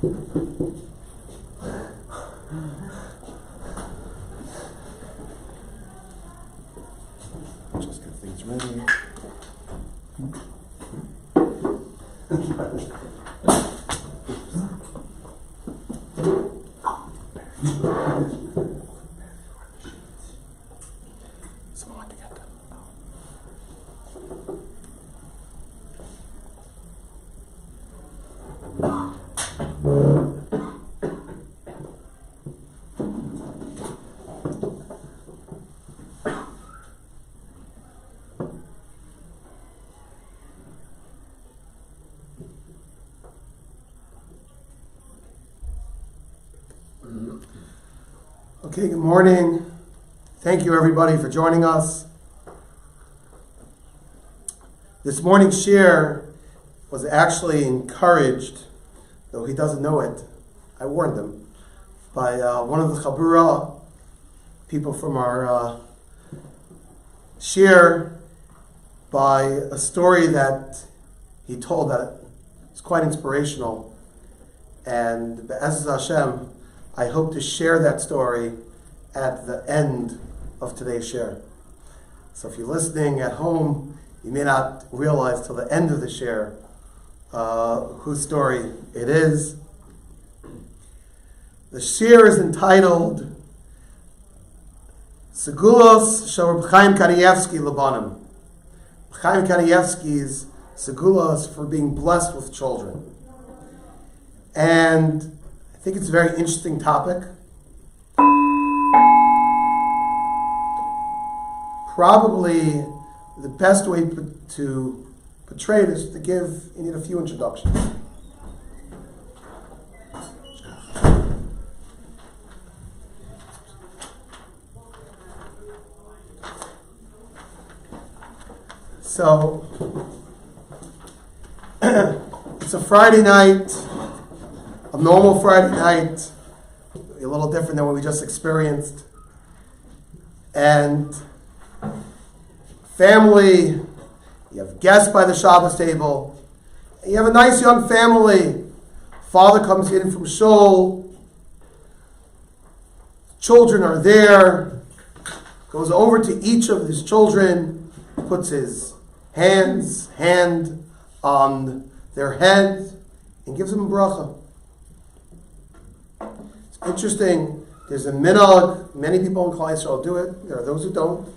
Just get things ready. Someone to get them. Okay, good morning. Thank you everybody for joining us. This morning's share was actually encouraged, though he doesn't know it, I warned him, by one of the Chabura people from our share, by a story that he told that is quite inspirational. And Be'ez Hashem, I hope to share that story at the end of today's share. So if you're listening at home, you may not realize till the end of the share whose story it is. The share is entitled Segulos shel Chaim Kanievsky Labanim. Chaim Kanievsky's Segulos for being blessed with children. And I think it's a very interesting topic. Probably the best way to portray it is to you need a few introductions. So, it's a Friday night, a normal Friday night, a little different than what we just experienced. And family, you have guests by the Shabbos table, and you have a nice young family. Father comes in from shul, children are there, goes over to each of his children, puts his hand on their head, and gives them a bracha. It's interesting, there's a minhag, many people in Klal Yisrael do it, there are those who don't,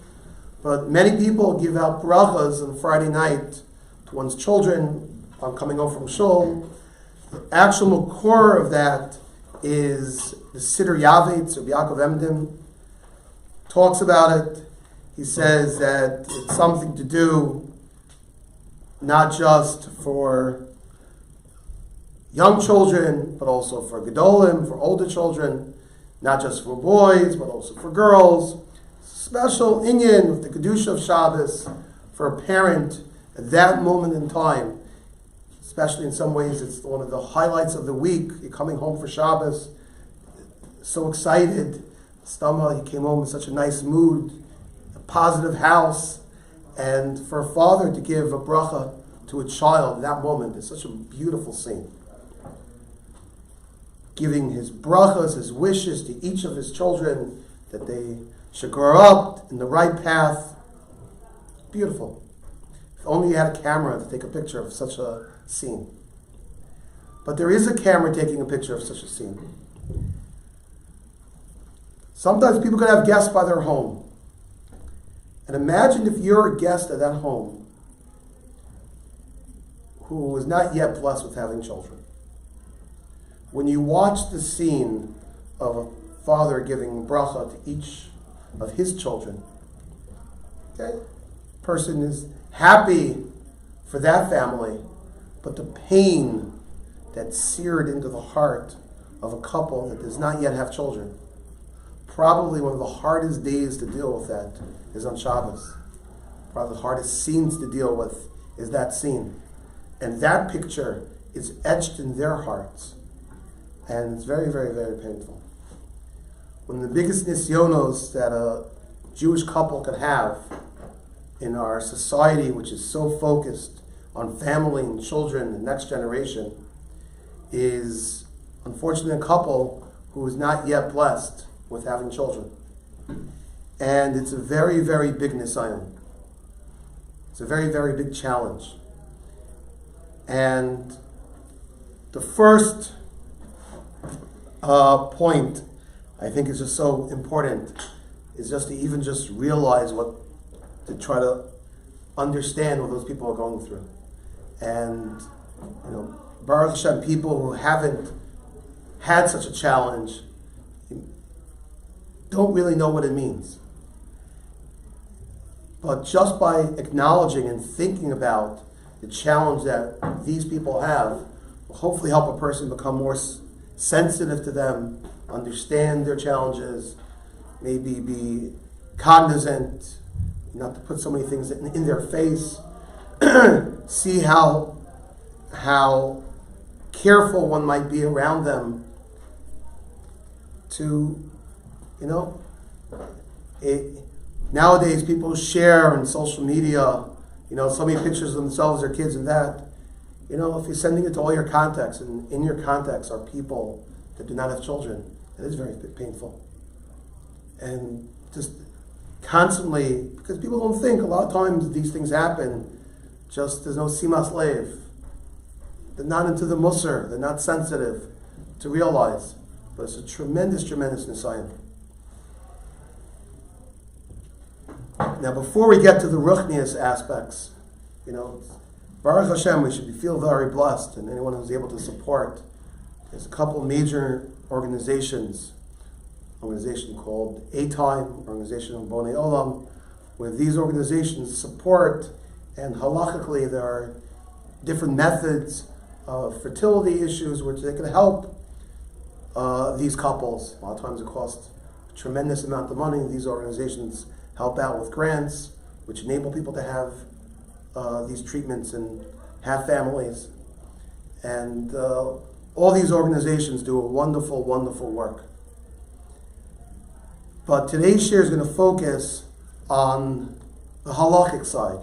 but many people give out brachas on Friday night to one's children on coming home from shul. The actual core of that is the Siddur Yavetz of Yaakov Emden talks about it. He says that it's something to do not just for young children, but also for gedolim, for older children, not just for boys, but also for girls. Special inyan with the Kedusha of Shabbos for a parent at that moment in time. Especially in some ways, it's one of the highlights of the week. You're coming home for Shabbos, so excited. Stama, he came home in such a nice mood, a positive house. And for a father to give a bracha to a child at that moment is such a beautiful scene. Giving his brachas, his wishes to each of his children, that they should grow up in the right path. Beautiful. If only you had a camera to take a picture of such a scene. But there is a camera taking a picture of such a scene. Sometimes people can have guests by their home. And imagine if you're a guest at that home who is not yet blessed with having children. When you watch the scene of a father giving bracha to each of his children, okay? Person is happy for that family, but the pain that's seared into the heart of a couple that does not yet have children, probably one of the hardest days to deal with that is on Shabbos. Probably the hardest scenes to deal with is that scene. And that picture is etched in their hearts. And it's very, very, very painful. One of the biggest nisyonos that a Jewish couple could have in our society, which is so focused on family and children and next generation, is unfortunately, a couple who is not yet blessed with having children. And it's a very, very big nisayon. It's a very, very big challenge. And the first point I think is just so important is just to even just realize to try to understand what those people are going through. And, Baruch Hashem, people who haven't had such a challenge don't really know what it means. But just by acknowledging and thinking about the challenge that these people have will hopefully help a person become more sensitive to them, understand their challenges, maybe be cognizant, not to put so many things in their face, see how careful one might be around them to, nowadays people share on social media, so many pictures of themselves, their kids and that. If you're sending it to all your contacts, and in your contacts are people that do not have children, it is very painful. And just constantly, because people don't think, a lot of times these things happen, just there's no simas leiv. They're not into the musar, they're not sensitive to realize. But it's a tremendous, tremendous nisayon. Now, before we get to the ruchnius aspects, Baruch Hashem, we should feel very blessed, and anyone who's able to support. There's a couple major organizations, organization called A-Time, organization of Bonei Olam, where these organizations support, and halachically there are different methods of fertility issues which they can help these couples. A lot of times it costs a tremendous amount of money. These organizations help out with grants, which enable people to have these treatments and have families. And all these organizations do a wonderful, wonderful work. But today's share is going to focus on the halachic side,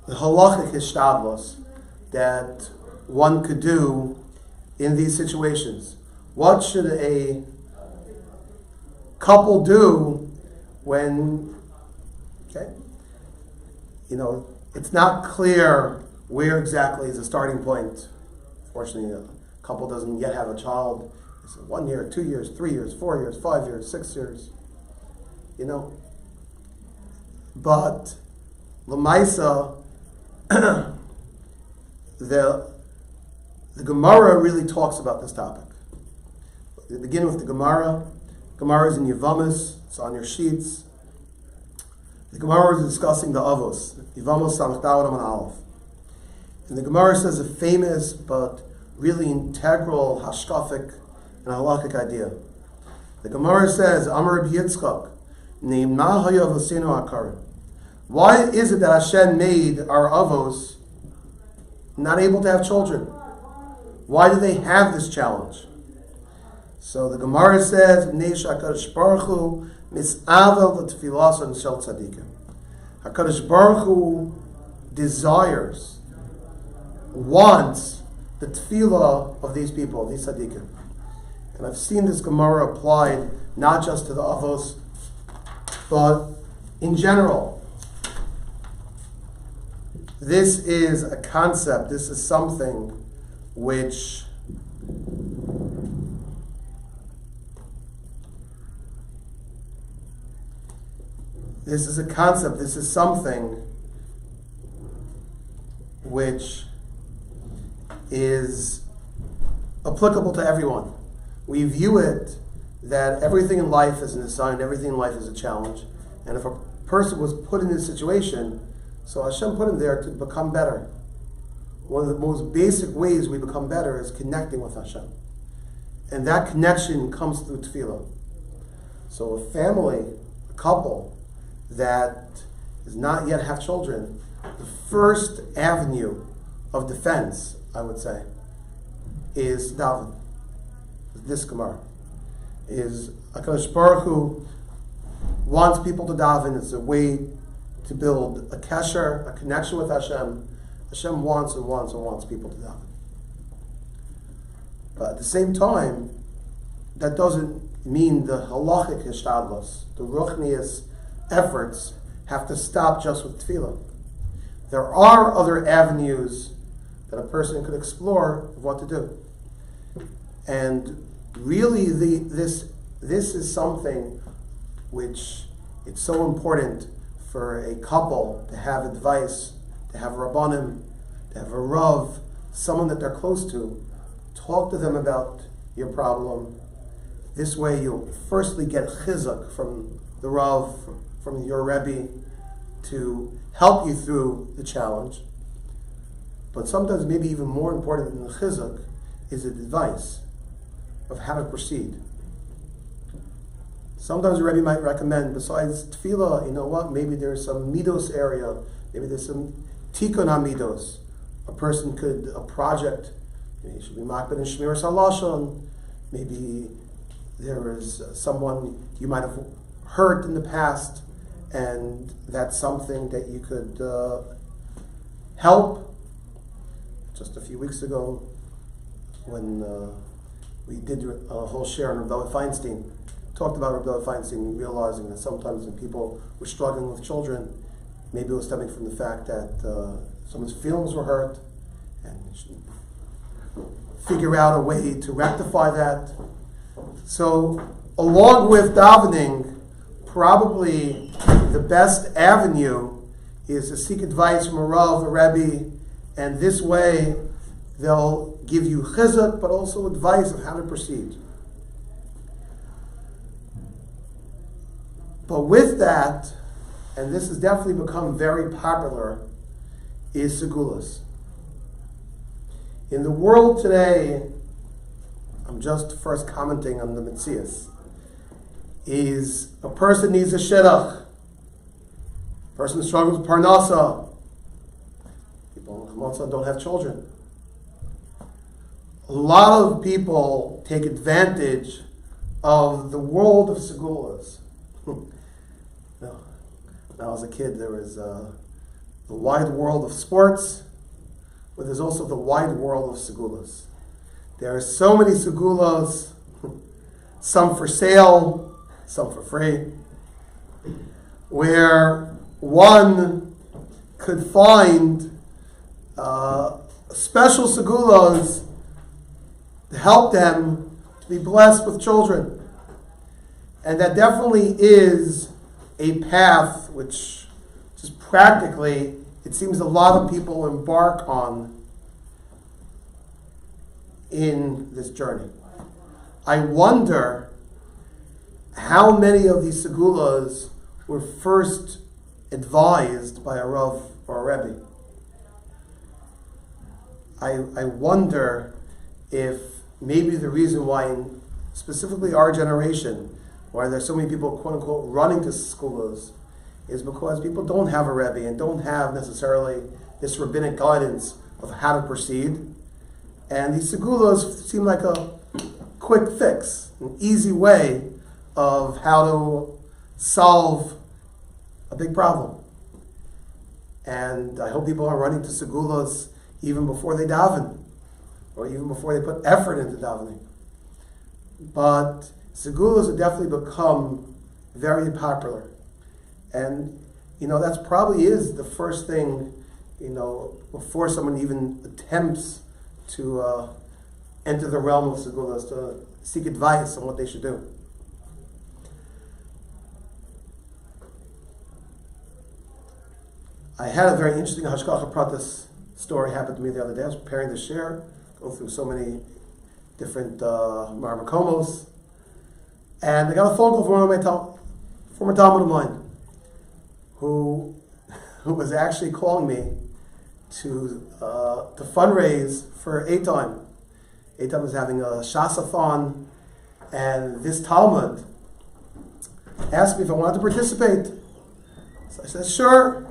the halachic hishtadlus that one could do in these situations. What should a couple do when, it's not clear where exactly is the starting point. Fortunately, a couple doesn't yet have a child. It's 1 year, 2 years, 3 years, 4 years, 5 years, 6 years. But Lamaisa, the Gemara really talks about this topic. We begin with the Gemara. Gemara is in Yevamis. It's on your sheets. The Gemara is discussing the Avos. Yevamos Samach Daled Amud Aleph. And the Gemara says a famous but really integral hashkafic and halakhic idea. The Gemara says, Amar Rabbi Yitzchak, Ne'imna haya v'seinu akar. Why is it that Hashem made our avos not able to have children? Why do they have this challenge? So the Gemara says, HaKadosh Baruch Hu mis'avel l'tfilas shel tzadikim. HaKadosh Baruch Hu desires, wants the tefillah of these people, these tzadikim. And I've seen this Gemara applied not just to the avos, but in general. This is a concept, this is something which this is something which is applicable to everyone. We view it that everything in life is an assignment, everything in life is a challenge. And if a person was put in this situation, so Hashem put him there to become better. One of the most basic ways we become better is connecting with Hashem. And that connection comes through tefillah. So a family, a couple that does not yet have children, the first avenue of defense, I would say, is daven. This Gemara is HaKadosh Baruch Hu wants people to daven. It's a way to build a kesher, a connection with Hashem. Hashem wants and wants and wants people to daven. But at the same time, that doesn't mean the halachic hishtadlos, the ruchnius efforts, have to stop just with tefillah. There are other avenues that a person could explore of what to do. And really, this is something which it's so important for a couple to have advice, to have rabbanim, to have a rav, someone that they're close to. Talk to them about your problem. This way you'll firstly get chizuk from the rav, from your rebbe, to help you through the challenge. But sometimes maybe even more important than the chizuk is advice of how to proceed. Sometimes the rebbe might recommend, besides tefillah, you know what, maybe there's some midos area, maybe there's some tikkun midos. A person could, a project, maybe it should be makbid and shmiras halashon, maybe there is someone you might have hurt in the past, and that's something that you could help. Just a few weeks ago, when we did a whole share on Rabbi Feinstein, talked about Rabbi Feinstein, realizing that sometimes when people were struggling with children, maybe it was stemming from the fact that someone's feelings were hurt, and you should figure out a way to rectify that. So, along with davening, probably the best avenue is to seek advice from a rav, a rebbe, and this way they'll give you chizuk, but also advice of how to proceed. But with that, and this has definitely become very popular, is Segulos. In the world today, I'm just first commenting on the Metzias, is a person needs a shidduch. A person struggles with parnasa. People in don't have children. A lot of people take advantage of the world of Segulos. When I was a kid, there was the wide world of sports, but there's also the wide world of Segulos. There are so many Segulos, some for sale, some for free, where one could find special Segulos to help them to be blessed with children. And that definitely is a path which just practically, it seems a lot of people embark on in this journey. I wonder how many of these segulas were first advised by a rav or a rebbe. I wonder if maybe the reason why, in specifically our generation, why there's so many people, quote unquote, running to segulas, is because people don't have a rebbe and don't have necessarily this rabbinic guidance of how to proceed. And these segulas seem like a quick fix, an easy way of how to solve a big problem. And I hope people are running to segulas even before they daven, or even before they put effort into davening. But segulas have definitely become very popular. And, that probably is the first thing, before someone even attempts to enter the realm of segulas, to seek advice on what they should do. I had a very interesting Hashgacha Pratis story happen to me the other day. I was preparing to share, go through so many different marmakomos, and I got a phone call from one of my former Talmud of mine, who was actually calling me to fundraise for Eitam. Eitam was having a Shasathon, and this Talmud asked me if I wanted to participate. So I said, sure.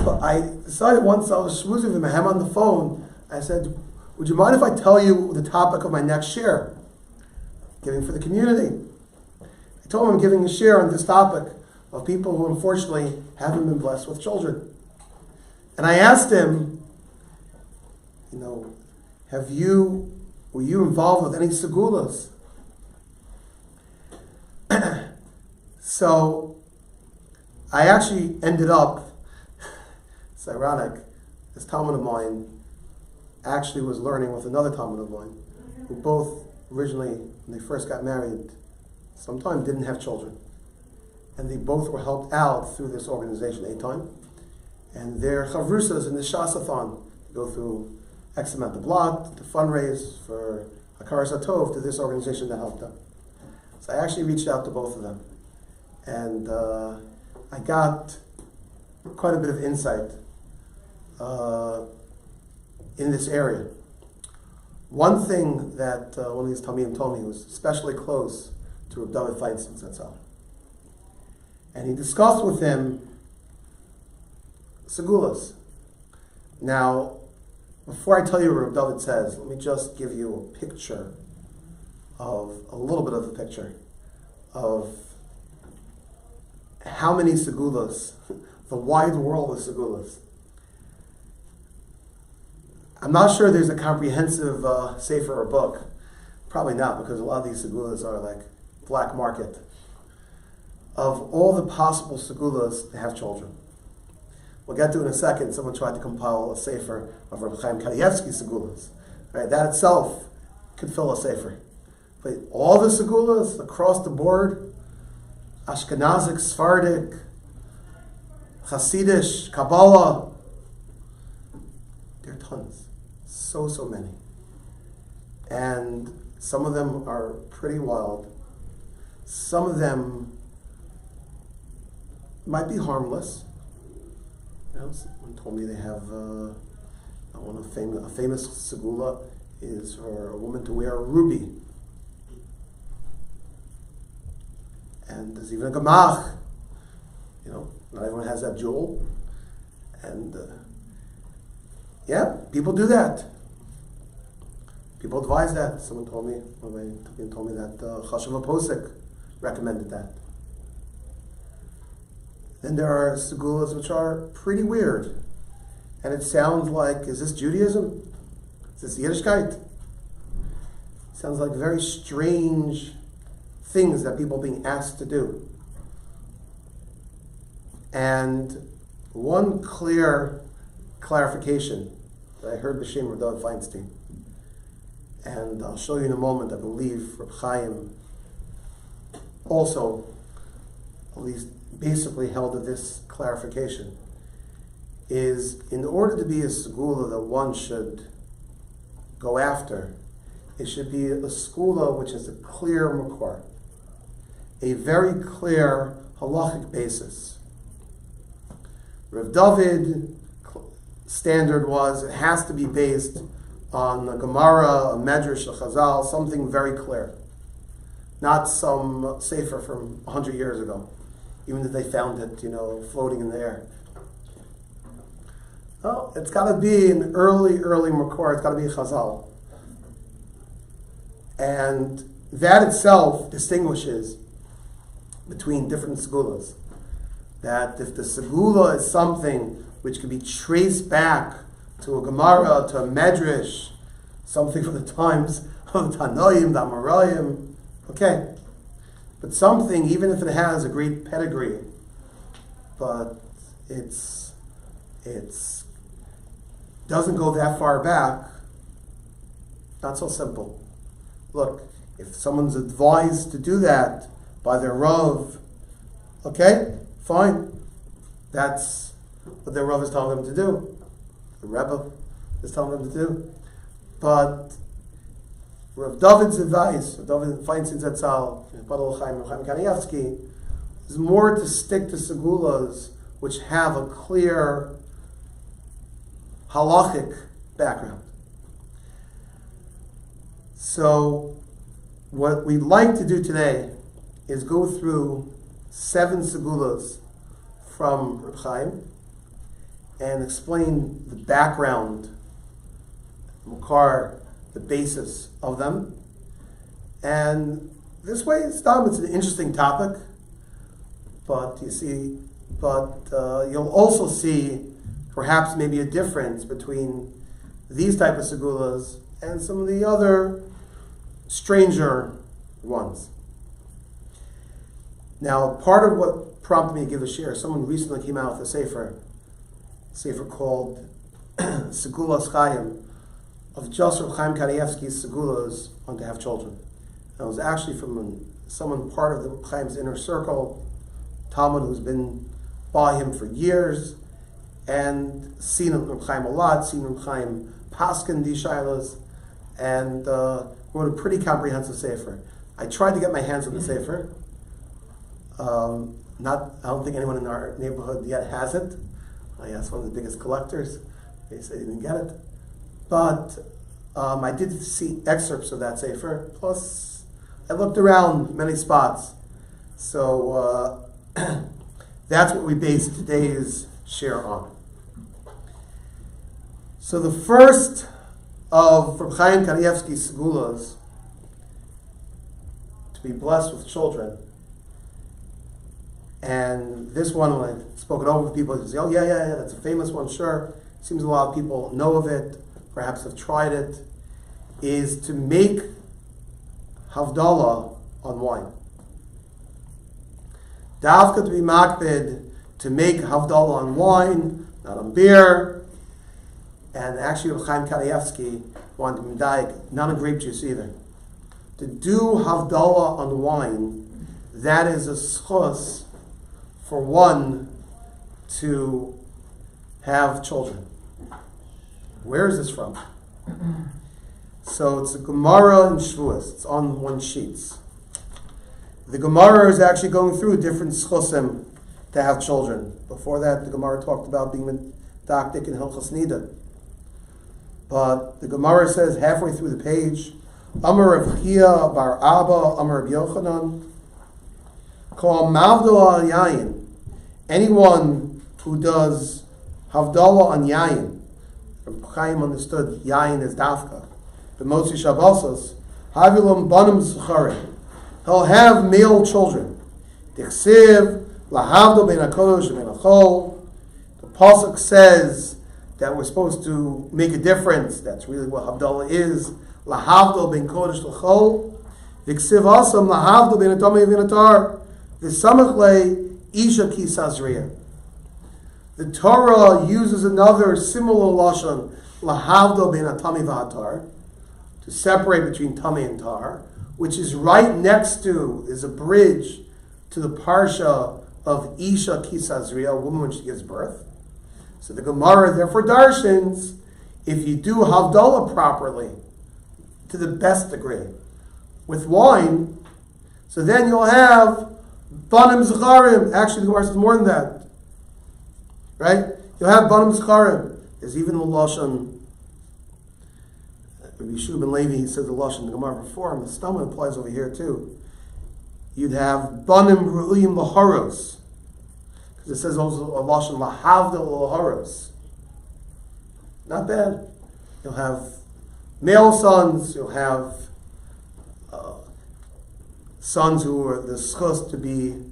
But I decided once I was schmoozing with him on the phone, I said, would you mind if I tell you the topic of my next share? Giving for the community. I told him I'm giving a share on this topic of people who unfortunately haven't been blessed with children. And I asked him, have you were you involved with any segulas? So I actually ended up, it's ironic, this Talmud of mine actually was learning with another Talmud of mine, who both originally, when they first got married, sometimes didn't have children. And they both were helped out through this organization, A-Time. And their chavrusas in the Shasathon go through X amount of blood to fundraise for Hakaras HaTov to this organization that helped them. So I actually reached out to both of them. And I got quite a bit of insight in this area. One thing that one of these Talmidim told me was especially close to Reb David Feinstein Zatzal. And he discussed with him Segulos. Now, before I tell you what Reb David says, let me just give you a picture of, a little bit of a picture of how many Segulos, the wide world of Segulos. I'm not sure there's a comprehensive sefer or book. Probably not, because a lot of these Segulos are like black market. Of all the possible Segulos to have children. We'll get to in a second. Someone tried to compile a sefer of Rabbi Chaim Kanievsky Segulos. Right, that itself could fill a sefer. But all the Segulos across the board, Ashkenazic, Sephardic, Hasidish, Kabbalah, there are tons. So many. And some of them are pretty wild. Some of them might be harmless. You know, someone told me they have a famous segula is for a woman to wear a ruby. And there's even a gemach. You know, not everyone has that jewel. And yeah, people do that. People advise that. Someone told me that Chashav Posek recommended that. Then there are segulas which are pretty weird. And it sounds like, is this Judaism? Is this Yiddishkeit? Sounds like very strange things that people are being asked to do. And one clear clarification that I heard B'Shem Reb David Feinstein, and I'll show you in a moment, I believe Reb Chaim also at least basically held to this clarification, is in order to be a segula that one should go after, it should be a segula which is a clear makor, a very clear halachic basis. Rav David standard was it has to be based on a Gemara, a Medrash, a Chazal, something very clear. Not some sefer from 100 years ago, even if they found it, floating in the air. No, it's got to be an early makor. It's got to be a Chazal. And that itself distinguishes between different segulas. That if the segula is something which can be traced back to a Gemara, to a Medrash, something from the times of the Tanoim, the Amoraim, okay. But something, even if it has a great pedigree, but it's doesn't go that far back, not so simple. Look, if someone's advised to do that by their Rav, okay, fine. That's what their Rav is telling them to do. The Rebbe is telling them to do. But Rav David's advice, Rav David Feinstein Zatzal, Chaim Kanievsky, is more to stick to segulas which have a clear halachic background. So what we'd like to do today is go through 7 segulas from Reb Chaim and explain the background, makar, the basis of them. And this way, it's an interesting topic, but you'll also see perhaps maybe a difference between these type of segulas and some of the other stranger ones. Now, part of what prompted me to give a share, someone recently came out with a sefer called Segulos Chaim, of just Chaim Kanievsky's Segulos on to have children. And it was actually from someone part of the Chaim's inner circle, Talmud, who's been by him for years, and seen Reb Chaim a lot, seen Reb Chaim paskin di shailos, and wrote a pretty comprehensive sefer. I tried to get my hands on the sefer. I don't think anyone in our neighborhood yet has it. I asked one of the biggest collectors. They said they didn't get it. But I did see excerpts of that sefer. Plus, I looked around many spots. So that's what we base today's share on. So the first of Reb Chaim Kanievsky's Segulos, to be blessed with children. And this one, when I spoke it over with people, they say, oh yeah, that's a famous one, sure. Seems a lot of people know of it, perhaps have tried it, is to make Havdalah on wine. Davka to be makbid, to make Havdalah on wine, not on beer. And actually, Reb Chaim Kanievsky wanted to be medayek, not on grape juice either. To do Havdalah on wine, that is a schus for one to have children. Where is this from? So it's a Gemara in Shavuos. It's on one sheets. The Gemara is actually going through different schusim to have children. Before that, the Gemara talked about being medaktik in Hilchos Nida. But the Gemara says halfway through the page, Amar Rav Chia bar Abba, Amar Rav Yochanan, Kol Mavdala Yayin. Anyone who does Havdalah on Yayin, Chaim understood Yayin as Dafka, the Motzi Shabbosos, Havilam Banim Zucharim. He'll have male children. Dichsiv, Lahavdal Ben HaKodesh Ben HaChol. The Pasuk says that we're supposed to make a difference. That's really what Havdalah is. Lahavdal Ben Kodesh L'Chol. Dichsiv Asam, Lahavdal Ben Atomei Ben Atar. V'samachle Isha Ki Sazriya. The Torah uses another similar lashon, lahavdal ben atami v'atar, to separate between tami and tar, which is right next to, is a bridge to the parsha of Isha Ki Sazriya, a woman when she gives birth. So the Gemara therefore darshans, if you do havdalah properly, to the best degree, with wine, so then you'll have banim zacharim. Actually, the Gemara says more than that. Right? You'll have banim zacharim. There's even the lashon. Rabbi Yeshua ben Levi, he said the lashon the Gemara before, and the stomach applies over here too. You'd have banim ru'uyim laharos, because it says also a lashon lahavdal laharos. Not bad. You'll have male sons. You'll have sons who are the schus to be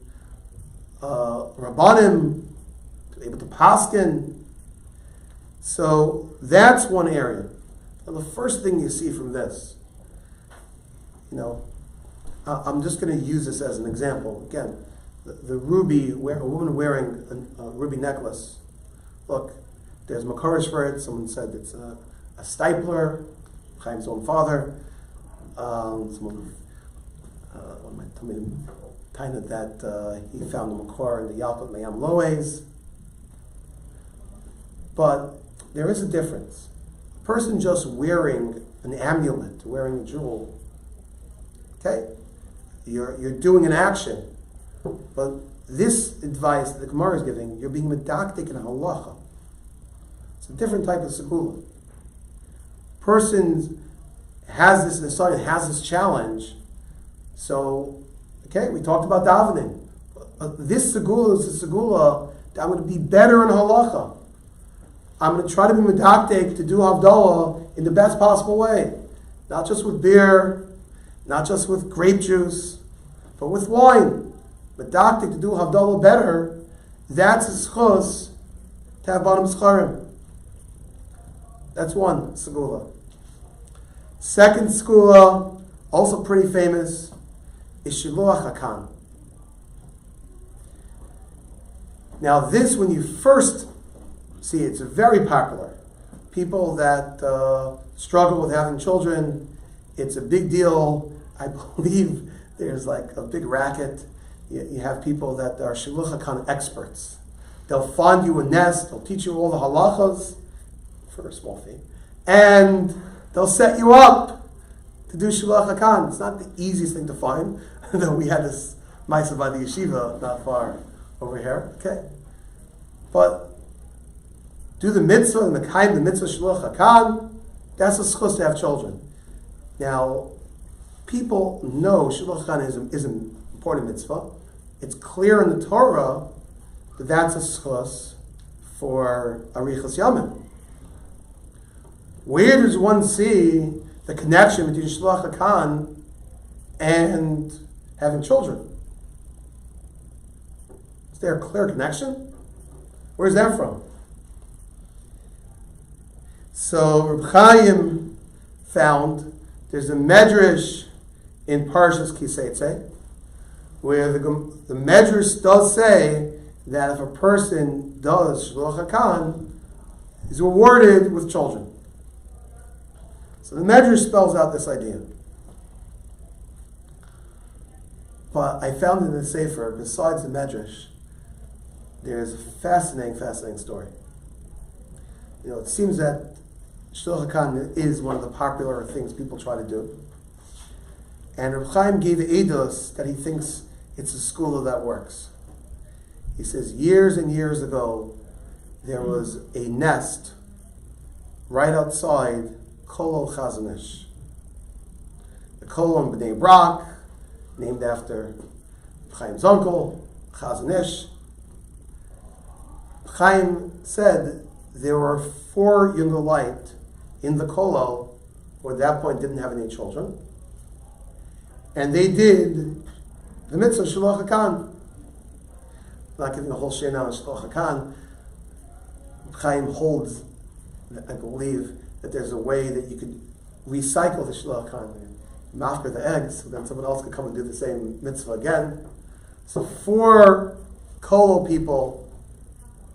rabbanim, to be able to paskin. So that's one area. And the first thing you see from this, I'm just going to use this as an example. Again, the ruby, a woman wearing a ruby necklace. Look, there's makaros for it. Someone said it's a stipler, Chaim's own father. Someone one of my Talmidim tainted that he found the makor in the Yalkut Mayam Loes. But there is a difference. A person just wearing an amulet, wearing a jewel, okay? You're doing an action. But this advice that the Gemara is giving, you're being medaktik in halacha. It's a different type of segula. Person has this inside, has this challenge. So, okay, we talked about davening. This segula is a segula that I'm going to be better in halacha. I'm going to try to be medaktik to do havdalah in the best possible way. Not just with beer, not just with grape juice, but with wine. Medaktik to do havdalah better, that's a schus to have banim scharim. That's one segula. Second segula, also pretty famous, is Shiluach HaKan. Now this, when you first see it, it's very popular. People that struggle with having children, it's a big deal. I believe there's like a big racket. You have people that are Shiluach HaKan experts. They'll find you a nest, they'll teach you all the halachas for a small fee, and they'll set you up to do Shiluach HaKan. It's not the easiest thing to find, though we had this Maisa by the yeshiva not far over here. Okay, but do the mitzvah, the Chaim, the mitzvah Shiluach HaKan. That's a schus to have children. Now, people know Shiluach HaKan is an important mitzvah. It's clear in the Torah that that's a schus for Arichas Yamin. Where does one see the connection between Shiluach HaKan and having children? Is there a clear connection? Where's that from? So Reb Chaim found there's a medrash in Parshas Kiseitze where the medrash does say that if a person does Shiluach HaKan, he's rewarded with children. So the medrash spells out this idea. But I found in the Sefer, besides the medrash, there's a fascinating story. You know, it seems that Shiluach HaKan is one of the popular things people try to do. And Reb Chaim gave Eidos that he thinks it's a segula that works. He says, years and years ago, there was a nest right outside Kolol Chazanish. The Kolol in Bnei Brak, named after Chaim's uncle, Chazanish. Chaim said there were 4 Yungalite in the Kolol, who at that point didn't have any children, and they did the mitzvah Shiluach HaKan. I'm not giving a whole share now on Shiluach HaKan. Chaim holds, I believe, that there's a way that you could recycle the Shiluach HaKan, mafker the eggs, so then someone else could come and do the same mitzvah again. So 4 Kolol people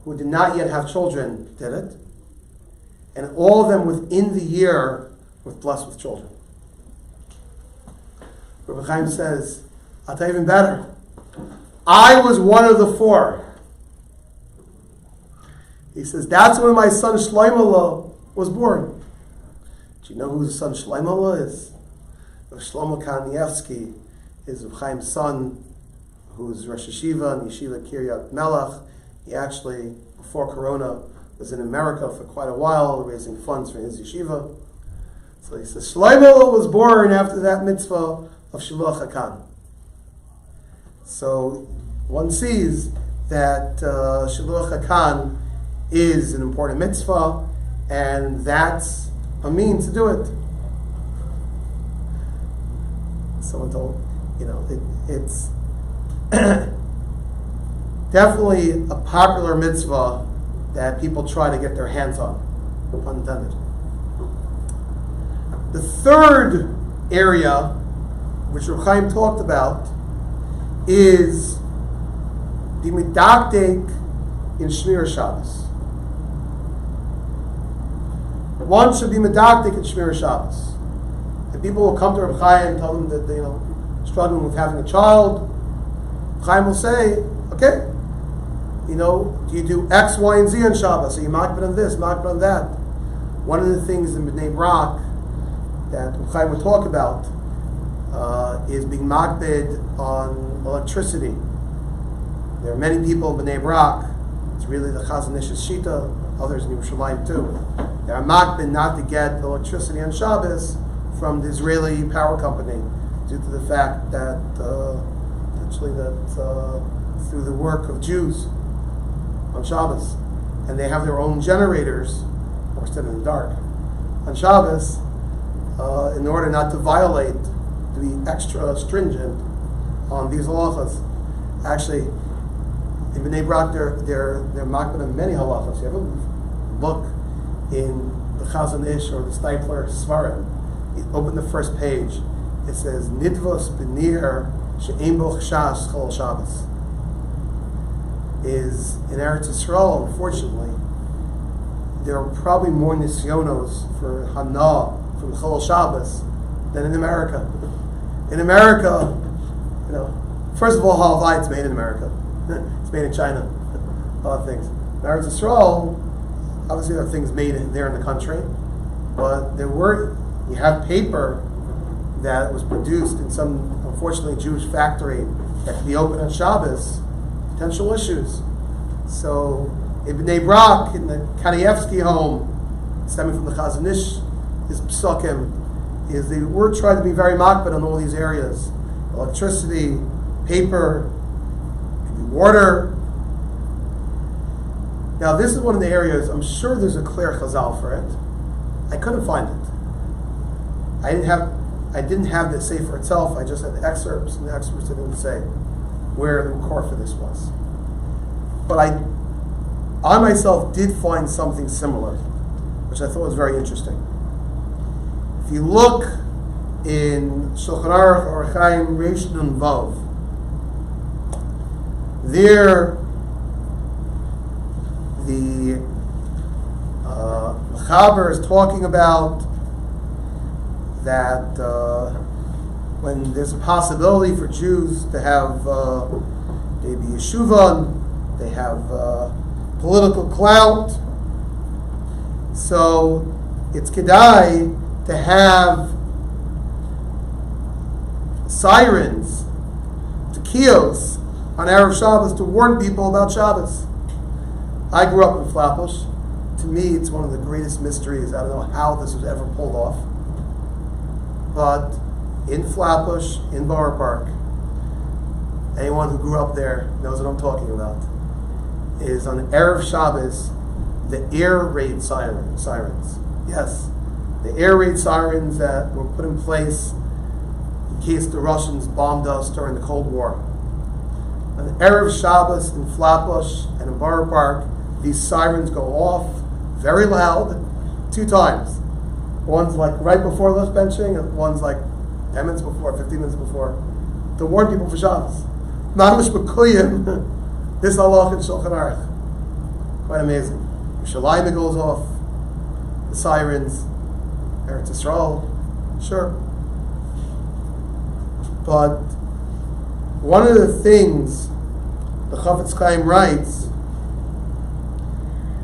who did not yet have children did it, and all of them within the year were blessed with children. Rabbi Chaim says, I'll tell you even better. I was one of the 4. He says, that's when my son Shlomo was born. Do you know who his son Shlomo is? Shlomo Kanievsky is Reb Chaim's son, who's Rosh Yeshiva and Yeshiva Kiryat Melech. He actually, before Corona, was in America for quite a while, raising funds for his yeshiva. So he says, Shlomo was born after that mitzvah of Shiluach HaKan. So one sees that Shiluach HaKan is an important mitzvah, and that's a means to do it. Someone told, it's definitely a popular mitzvah that people try to get their hands on, no pun intended. The third area, which Reb Chaim talked about, is the medakdek in Shmir Shabbos. One should be medakdek in Shmir Shabbos. And people will come to Reb Chaim and tell them that they're struggling with having a child. Reb Chaim will say, okay, do you do X, Y, and Z on Shabbos? Are you makbid on this, makbid on that? One of the things in Bnei Brak that Reb Chaim would talk about is being makbid on electricity. There are many people in Bnei Brak, it's really the Chazanish's Shita, others in Yerushalayim too. They are makbid not to get electricity on Shabbos from the Israeli power company due to the fact that through the work of Jews on Shabbos, and they have their own generators, of course, in the dark, on Shabbos, in order not to violate, to be extra stringent on these halachas. Actually, in Bnei Brak, they're makbid on many halachas. You ever look in the Chazon Ish or the Stipler Svarim, You open the first page. It says Nidvos Benir She'ein Bo Chashash Chol Shabbos. Is in Eretz Yisrael, unfortunately, there are probably more nisyonos for Hana from Chol Shabbos than in America. In America, first of all, Halavai, it's made in America. It's made in China. A lot of things. In Eretz Yisrael, obviously there are things made there in the country, but you have paper that was produced in some, unfortunately, Jewish factory that can be open on Shabbos, potential issues. So, Ibn Brak in the Kanievsky home, stemming from the Chazon Ish, his psukim, is they were trying to be very makbid on all these areas. Electricity, paper, maybe water. Now this is one of the areas, I'm sure there's a clear chazal for it. I couldn't find it. I didn't have the sefer itself, I just had the excerpts, and the excerpts didn't say where the core for this was. But I myself did find something similar, which I thought was very interesting. If you look in Shulchan Aruch or Chaim Reish Nun Vav, there the Mechaber is talking about that when there's a possibility for Jews to have maybe yeshuvah, they have political clout, so it's kedai to have sirens, tekios on Erev Shabbos to warn people about Shabbos. I grew up in Flatbush. To me, it's one of the greatest mysteries. I don't know how this was ever pulled off. But in Flatbush, in Borough Park, anyone who grew up there knows what I'm talking about, is on Erev Shabbos, the air raid sirens. Yes, the air raid sirens that were put in place in case the Russians bombed us during the Cold War. On Erev Shabbos in Flatbush and in Borough Park, these sirens go off very loud 2 times. One's like right before lunch benching, and one's like 10 minutes before, 15 minutes before, to warn people for Shabbos. Mamish B'kuyim, this halach in Shulchan Aruch. Quite amazing. Yerushalayim goes off, the sirens, Eretz Yisrael, sure. But one of the things the Chafetz Chaim writes,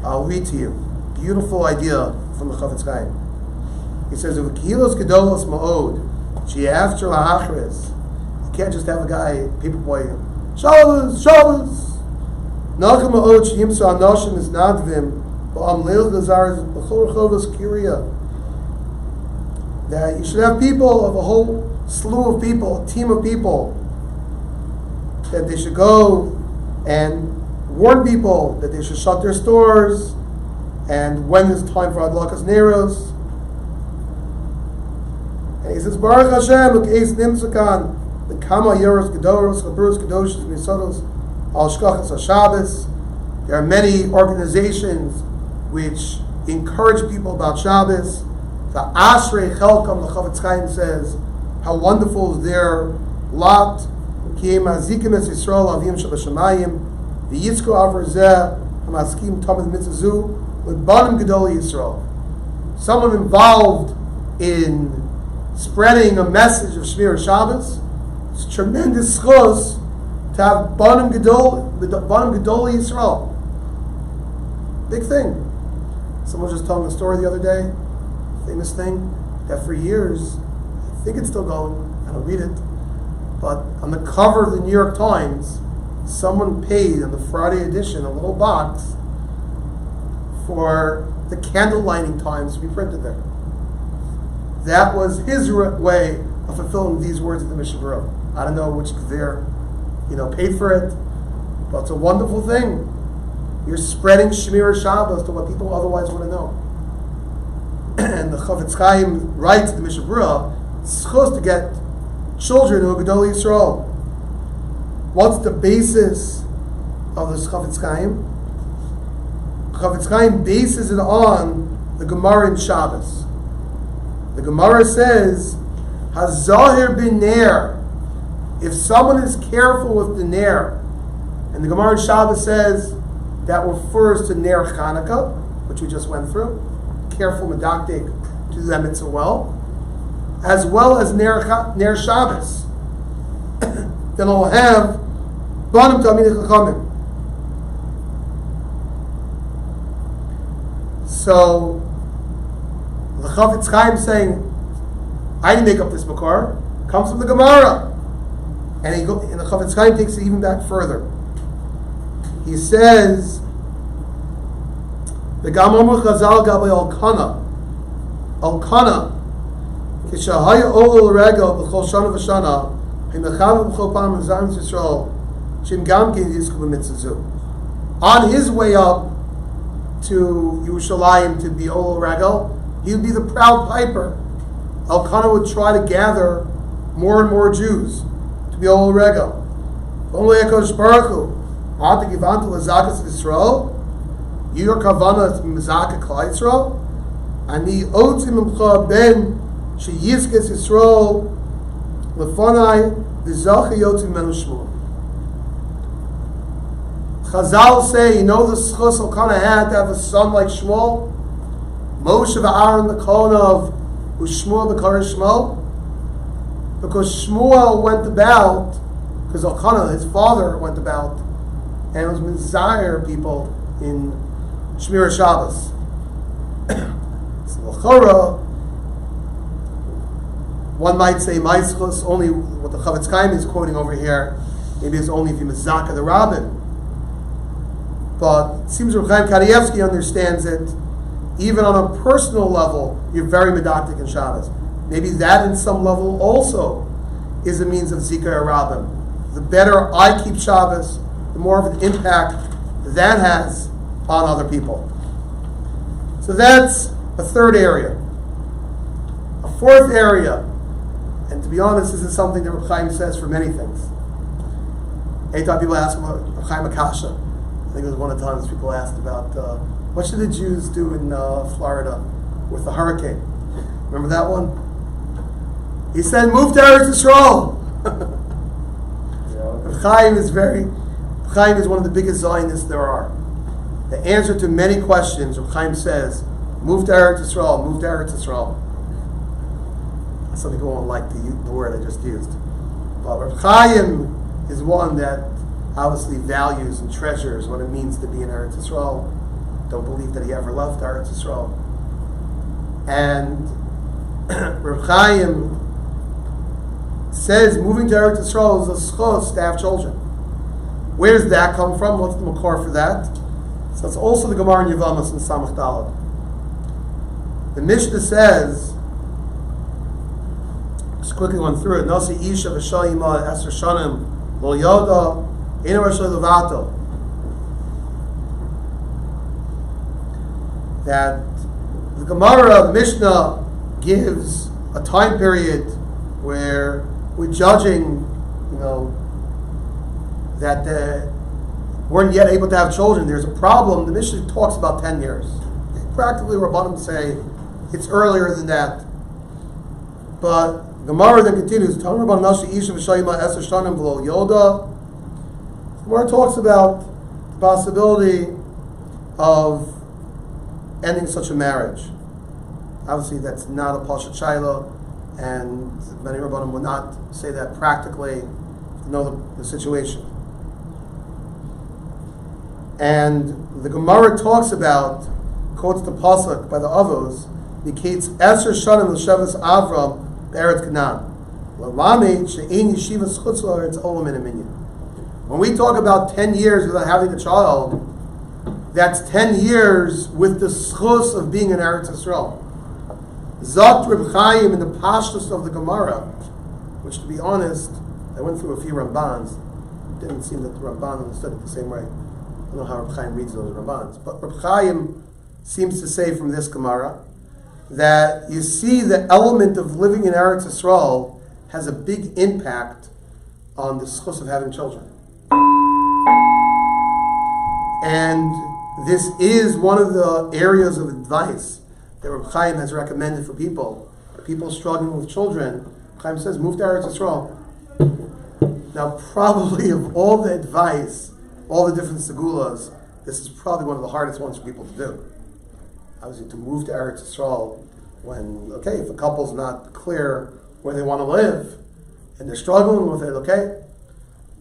I'll read to you. Beautiful idea from the Chafetz Chaim. He says, "If kilos gedolos ma'od, she'after la'achres, you can't just have a guy, paper boy, Shabbos, Shabbos. Nachem ma'od she'imsa anoshim is nadvim, ba'am leil gazaris b'chol rechovos kiriya." That you should have people of a whole slew of people, a team of people, that they should go and warn people that they should shut their stores, and when it's time for Adlakas Neros. And he says, Baruch Hashem, l'keis nimtzakan, l'kama yoros gedoros, chaburos kedoshos, misodos, al shkachas HaShabbos. There are many organizations which encourage people about Shabbos. The Ashrei Chelkam, the Chafetz Chaim says, how wonderful is their lot. Ki mazikim es Yisrael avim shabashamayim, the Yitzko aver zeh, hamaskim tamid mitzazu, with banim gedol Yisrael. Someone involved in spreading a message of Shmir Shabbos. It's tremendous schos to have banim gedol Yisrael. Big thing. Someone was just telling a story the other day, famous thing, that for years, I think it's still going, I don't read it, but on the cover of the New York Times, someone paid on the Friday edition a little box for the candle lighting times to be printed there. That was his way of fulfilling these words of the Mishnah Berurah. I don't know which Gvir, paid for it, but it's a wonderful thing. You're spreading Shmir Shabbos to what people otherwise want to know. And the Chafetz Chaim writes in the Mishnah Berurah, it's supposed to get children who are Gedolei Yisrael. What's the basis of this Chafetz Chaim? Chafetz Chaim bases it on the Gemara in Shabbos. The Gemara says, Hazahir bin Ner. If someone is careful with the Ner, and the Gemara in Shabbos says that refers to Ner Chanukah, which we just went through, careful medaktik to do that mitzvah well as Ner Shabbos, then we'll have Banim Talmidei Chachamim. So the Chaim saying, I didn't make up this makar, comes from the Gemara. And the Chaim takes it even back further. He says, the Gamamur Chazal Gabay Al-Kana, Kishahaya Olu L'Regel B'chol Shana V'Shana, Himecham B'chol Pam M'Zarm Yisrael, Shim Gam Kin Yizku B'Mitzazu. On his way up to Yerushalayim to be Olu L'Regel, he would be the proud piper. Al-Kana would try to gather more and more Jews to be Olu L'Regel. Only HaKadosh Baruch Hu, Ata Givanta L'Zakas Yisrael, your kavana is mizaka klal Yisrael, ani otzim imcha ben sheyizkes Yisrael lefanai v'zacha yotzim menu shmuel. Chazal say, you know the schus Elkanah had to have a son like Shmuel? Moshe v'Aaron the Kohen of Ushmuel the Kar Shmuel? Because Shmuel went about, because Elkanah, his father, went about, and was mizayir people in Shmira Shabbos. So l'chora, one might say Maischus, only what the Chavetz Chaim is quoting over here, maybe it's only if you mizaka the rabbin. But it seems Reb Chaim Kanievsky understands it, even on a personal level, you're very medactic in Shabbos. Maybe that in some level also is a means of Zikar Rabbim. The better I keep Shabbos, the more of an impact that has on other people. So that's a third area. A fourth area, and to be honest, this is something that Reb Chaim says for many things. Anytime people ask him about Reb Chaim Akasha, I think it was one of the times people asked about what should the Jews do in Florida with the hurricane? Remember that one? He said, move to Eretz Yisrael. Reb Chaim is one of the biggest Zionists there are. The answer to many questions, Reb Chaim says, move to Eretz Yisrael, move to Eretz Yisrael. Some people won't like the word I just used. But Reb Chaim is one that obviously values and treasures what it means to be in Eretz Yisrael. Don't believe that he ever left Eretz Yisrael. And Reb Chaim says moving to Eretz Yisrael is a schos to have children. Where does that come from? What's the makor for that? So it's also the Gemara in Yevamos in Samach Daled. The Mishnah says, just quickly went through it, Nasi Isha v'shayima Esther Shanim lo yoda ina rashay levato. That the Gemara, the Mishnah, gives a time period where we're judging, that weren't yet able to have children. There's a problem. The Mishnah talks about 10 years. Practically, Rabbanim say it's earlier than that. But Gemara then continues. Gemara talks about the possibility of ending such a marriage. Obviously, that's not a Pashat Shaila, and many Rabbanim would not say that practically to know the situation. And the Gemara talks about, quotes the pasuk by the Avos, indicates Esher Shanim l'Shavas Avram be'Eretz Canaan. L'Lami she'ein yeshivas chutz la'Eretz olam min aminyan. When we talk about 10 years without having a child, that's 10 years with the schus of being in Eretz Yisrael. Zot Reb Chaim in the pashtus of the Gemara, which, to be honest, I went through a few Rambans. It didn't seem that the Ramban understood it the same way. I don't know how Reb Chaim reads those Rambans, but Reb Chaim seems to say from this Gemara that you see the element of living in Eretz Yisrael has a big impact on the schus of having children. And this is one of the areas of advice that Reb Chaim has recommended for people people struggling with children, Chaim says, move to Eretz Yisrael. Now, probably of all the advice, all the different segulas, this is probably one of the hardest ones for people to do. Obviously, to move to Eretz Yisrael when, okay, if a couple's not clear where they want to live and they're struggling with it, okay.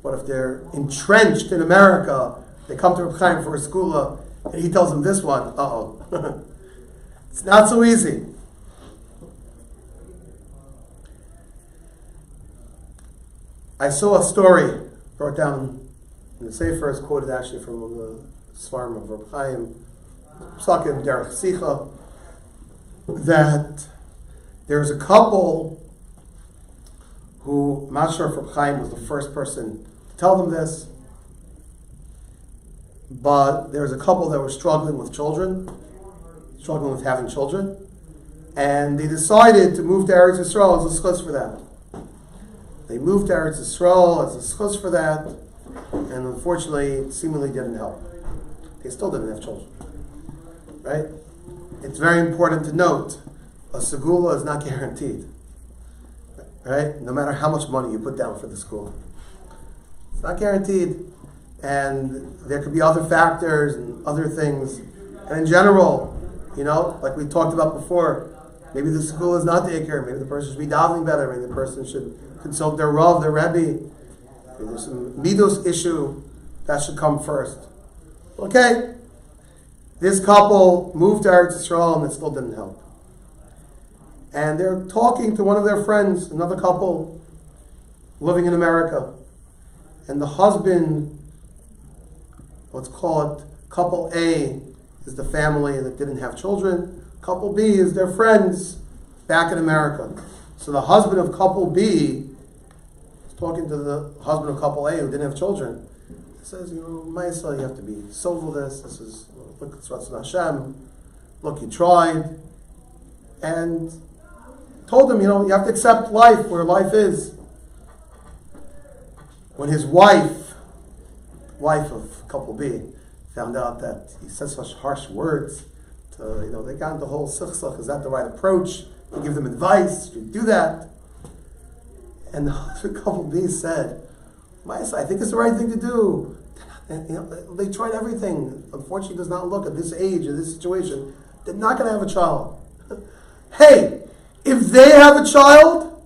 But if they're entrenched in America, they come to Reb Chaim for a segula, and he tells them this one, uh-oh. It's not so easy. I saw a story brought down in the Sefer, is quoted actually from the Svarim of Reb Chaim, Psakim Derech Sicha, that there's a couple who, I'm not sure if Reb Chaim was the first person to tell them this, but there's a couple that were struggling with children, struggling with having children, and they decided to move to Eretz Yisrael as a schus for that. They moved to Eretz Yisrael as a schus for that, and unfortunately, it seemingly didn't help. They still didn't have children, right? It's very important to note, a segula is not guaranteed, right? No matter how much money you put down for the school. It's not guaranteed, and there could be other factors and other things, and in general, like we talked about before, maybe the school is not daycare, maybe the person should be davening better, maybe the person should consult their Rav, their Rebbe, maybe there's some midos issue, that should come first. Okay, this couple moved to Eretz Yisrael and it still didn't help. And they're talking to one of their friends, another couple living in America. And the husband, let's call it couple A, is the family that didn't have children. Couple B is their friends back in America. So the husband of couple B is talking to the husband of couple A who didn't have children. He says, Maisa, you have to be sober this. This is, look, it's Ratzon Hashem. Look, you tried. And told him, you have to accept life where life is. When his wife of couple B, found out that he said such harsh words, they got into the whole sichsach, is that the right approach? To give them advice, should you do that? And the husband couple B said, I think it's the right thing to do. And, they tried everything. Unfortunately, does not look at this age, in this situation, they're not going to have a child. Hey, if they have a child,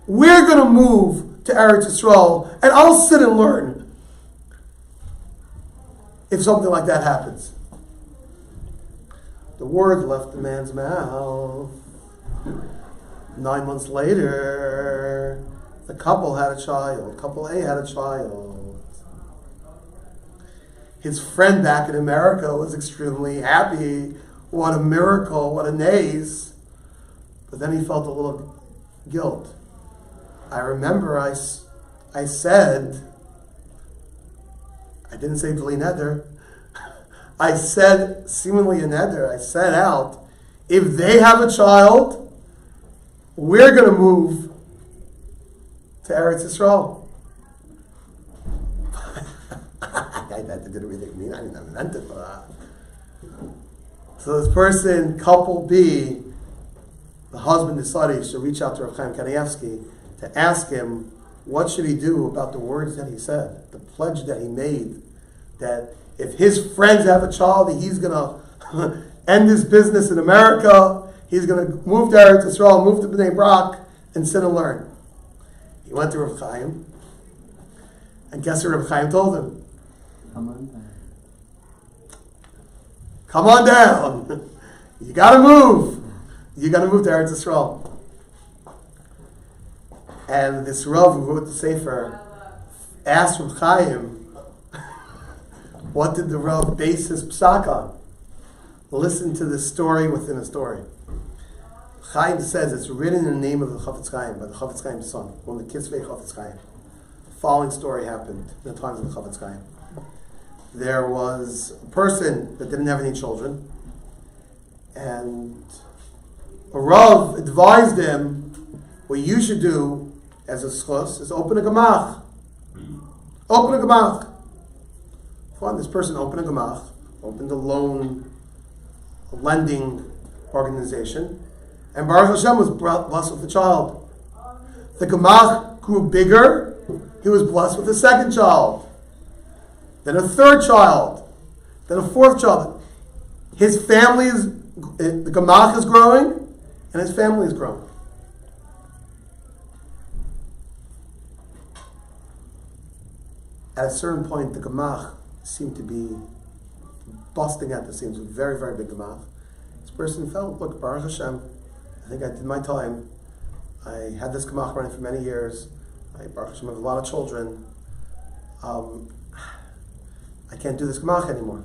we're going to move to Eretz Yisrael, and I'll sit and learn if something like that happens. The word left the man's mouth. 9 months later, the couple had a child. Couple A had a child. His friend back in America was extremely happy. What a miracle, what a naze. But then he felt a little guilt. I remember I said, I didn't say B'li Neder. I said, seemingly a neder, I said out, if they have a child, we're going to move to Eretz Yisrael. That didn't really mean, I didn't have meant it for that. So this person, couple B, the husband decided he should reach out to Chaim Kanievsky to ask him what should he do about the words that he said, the pledge that he made, that if his friends have a child, he's going to end his business in America, he's going to move to Eretz Yisrael, move to Bnei Brak, and sit and learn. He went to Reb Chaim, and guess what Reb Chaim told him? Come on down. You got to move. You got to move to Eretz Yisrael. And this Rav who wrote the Sefer asked Reb Chaim, what did the Rav base his psak on? Listen to this story within a story. Chaim says it's written in the name of the Chafetz Chaim, by the Chafetz Chaim's son, one of the Kisvei Chafetz Chaim. The following story happened in the times of the Chafetz Chaim. There was a person that didn't have any children, and a Rav advised him, what you should do as a schus is open a gemach. Open a gemach. Fine, this person opened a gemach, opened a lending organization, And Baruch Hashem was blessed with a child. The Gemach grew bigger. He was blessed with a second child. Then a third child. Then a fourth child. His family is, the Gemach is growing, and his family is growing. At a certain point, the Gemach seemed to be busting at the seams, a very, very big Gemach. This person felt, look, Baruch Hashem, I think I did my time. I had this Gemach running for many years. Baruch Hashem, have a lot of children. I can't do this Gemach anymore.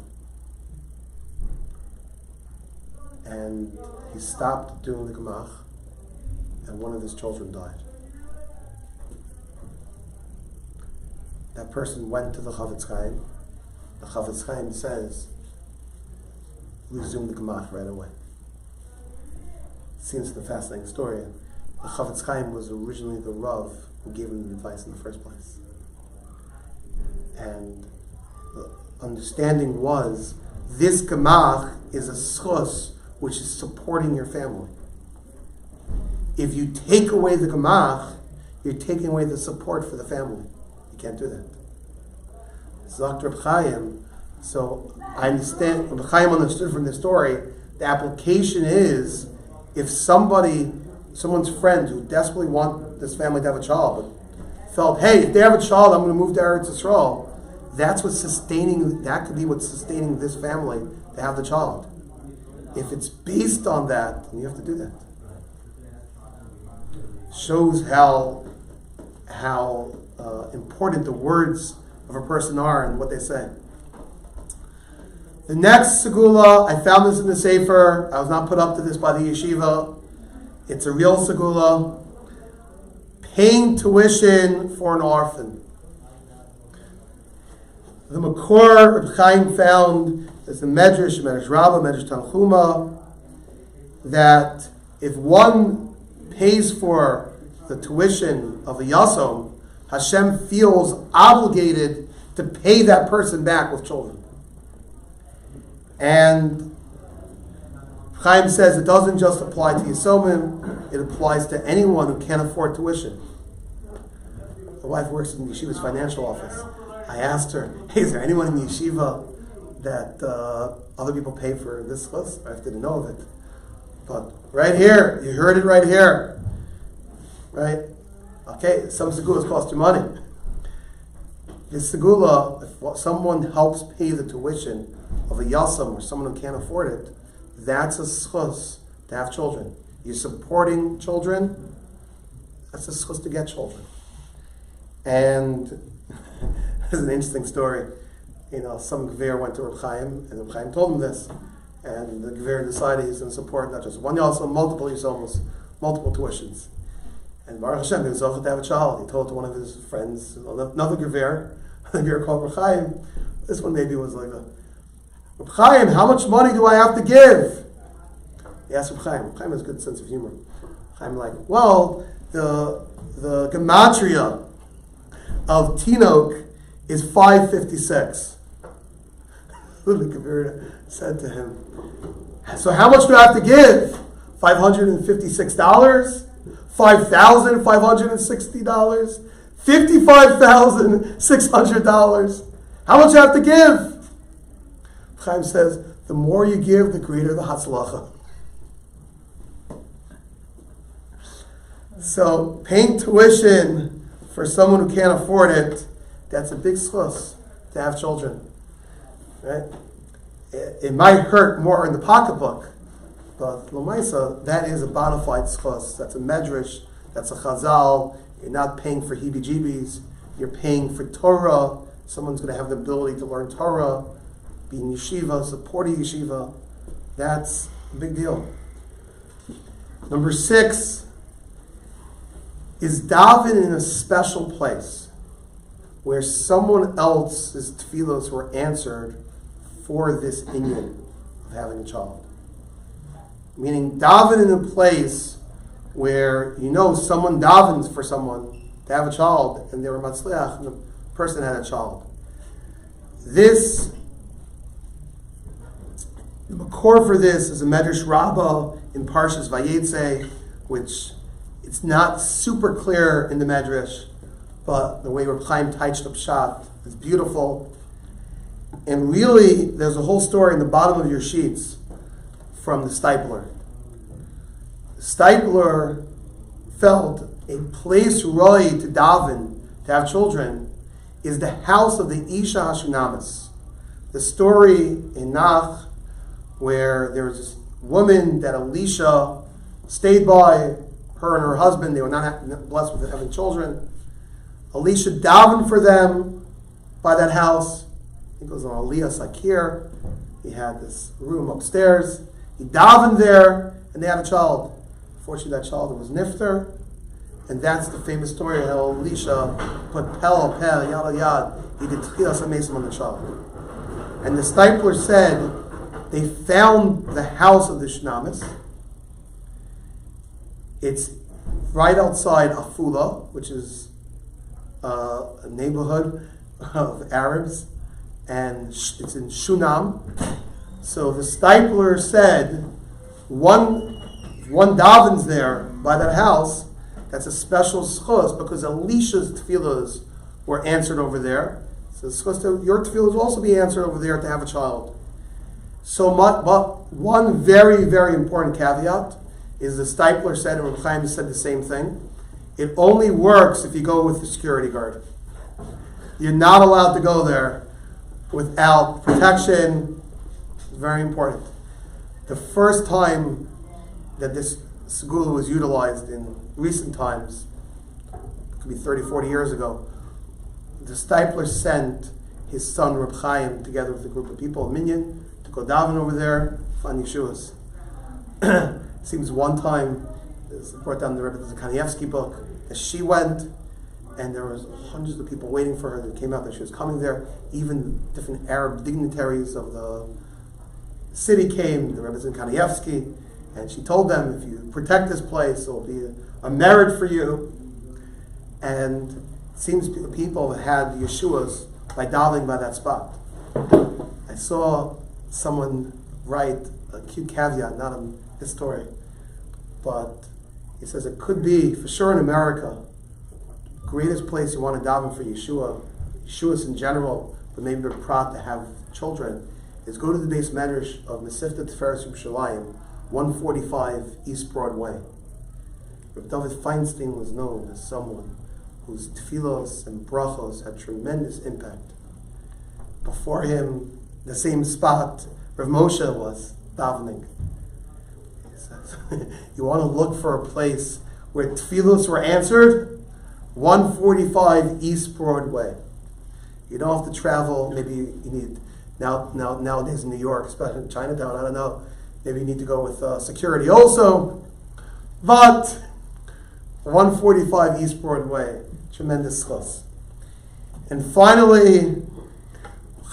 And he stopped doing the Gemach, and one of his children died. That person went to the Chaim. The Chaim says, resume the Gemach right away. Seems a fascinating story. The Chaim was originally the Rav who gave him the advice in the first place. And the understanding was, this Gemach is a schus which is supporting your family. If you take away the Gemach, you're taking away the support for the family. You can't do that. Zakt Reb Chaim, so I understand, Reb Chaim understood from this story, the application is, if someone's friend who desperately wants this family to have a child, but felt, hey, if they have a child, I'm going to move to Eretz Yisrael, that could be what's sustaining this family to have the child. If it's based on that, then you have to do that. Shows how important the words of a person are and what they say. The next segula, I found this in the Sefer. I was not put up to this by the yeshiva. It's a real segula. Paying tuition for an orphan. The Makor Reb Chaim found, as the Medrash Rabbah, Medrash Tanchuma, that if one pays for the tuition of a yasom, Hashem feels obligated to pay that person back with children. And Chaim says it doesn't just apply to Yisomim, it applies to anyone who can't afford tuition. My wife works in Yeshiva's financial office. I asked her, hey, is there anyone in the Yeshiva that other people pay for this list? I didn't know of it. But right here, you heard it right here. Right? Okay, some segulas cost you money. This segula, if someone helps pay the tuition of a yasam or someone who can't afford it, that's a schus to have children. You're supporting children, that's a schus to get children. And there's an interesting story. Some Gver went to Reb Chaim, and Reb Chaim told him this. And the Gver decided he's going to support not just one yasam, multiple yasamos, multiple tuitions. And Baruch Hashem, he was offered to have a child. He told it to one of his friends, another Gver, a Gver called Reb Chaim. This one maybe was like, Reb Chaim, how much money do I have to give? He asked Reb Chaim. Reb Chaim has a good sense of humor. Chaim like, well, the gematria of Tinok is 556. The Gver said to him, so how much do I have to give? $556? $5,560? $55,600? How much do I have to give? Chaim says, the more you give, the greater the hatzlacha. So, paying tuition for someone who can't afford it, that's a big schus to have children. Right? It might hurt more in the pocketbook, but l'maisa, that is a bona fide schus. That's a medrash, that's a chazal. You're not paying for heebie-jeebies. You're paying for Torah. Someone's going to have the ability to learn Torah, be in yeshiva, supporting yeshiva. That's a big deal. Number 6 is daven in a special place where someone else's tefillos were answered for this inyan of having a child. Meaning daven in a place where someone davens for someone to have a child and they were matzliach and the person had a child. This The makor for this is a Medrash Rabbah in Parshas Vayetze, which it's not super clear in the Medrash, but the way Reb Chaim touched up Pshat is beautiful. And really, there's a whole story in the bottom of your sheets from the Stipler. The Stipler felt a place roi to daven, to have children, is the house of the Isha Hashunamis. The story in Nach, where there was this woman that Elisha stayed by, her and her husband, they were not blessed with having children. Elisha davened for them by that house. He goes on Aliyah Sakir. He had this room upstairs. He davened there, and they had a child. Unfortunately, that child was Nifter. And that's the famous story of how Elisha put pel, yad al yad. He did tchilas amesim on the child. And the Stipler said they found the house of the Shnamis. It's right outside Afula, which is a neighborhood of Arabs, and it's in Shunam. So the Stipler said, one davens there by that house. That's a special schus because Elisha's tefillas were answered over there. So your tefillas will also be answered over there to have a child. So, but one very, very important caveat is the Stipler said, and Reb Chaim said the same thing. It only works if you go with the security guard. You're not allowed to go there without protection. It's very important. The first time that this Segula was utilized in recent times, it could be 30, 40 years ago, the Stipler sent his son Reb Chaim together with a group of people, a minyan, to go daven over there, find Yeshuas. Seems one time, it's brought down the Rebbe, there's a Kanievsky book, that she went, and there was hundreds of people waiting for her. That came out that she was coming there. Even different Arab dignitaries of the city came, the Rebbe's in Kanievsky, and she told them, if you protect this place, it will be a merit for you. And it seems people had Yeshuas by davening by that spot. I saw someone write a cute caveat, not a historian, but he says it could be, for sure in America, the greatest place you want to daven for Yeshuas in general, but maybe we're proud to have children, is go to the base medrash of Mesivta Tiferes Yerushalayim, 145 East Broadway. Reb David Feinstein was known as someone whose tefillos and brachos had tremendous impact. Before him, the same spot Rav Moshe was davening. He says, you want to look for a place where tefillos were answered? 145 East Broadway. You don't have to travel. Maybe you need nowadays in New York, especially in Chinatown. I don't know. Maybe you need to go with security also. But 145 East Broadway, tremendous schos. And finally,